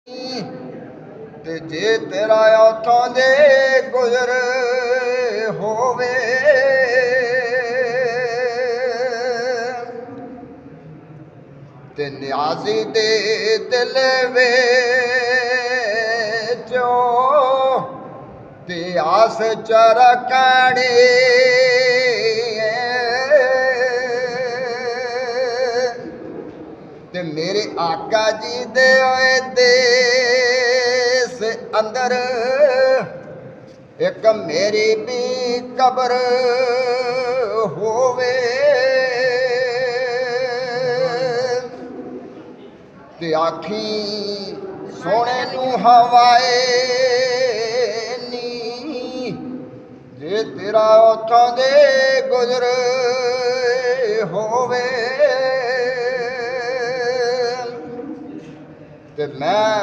ते जे तेरा उथों दे गुजर होवे ते नियाजी दे दिल विचो ते आस चरकानी ते मेरे आका जी दे देस अंदर एक मेरी भी कब्र होवे ते आखी सोने नू हवाए नी जे तेरा उथों दे गुजर होवे ते मैं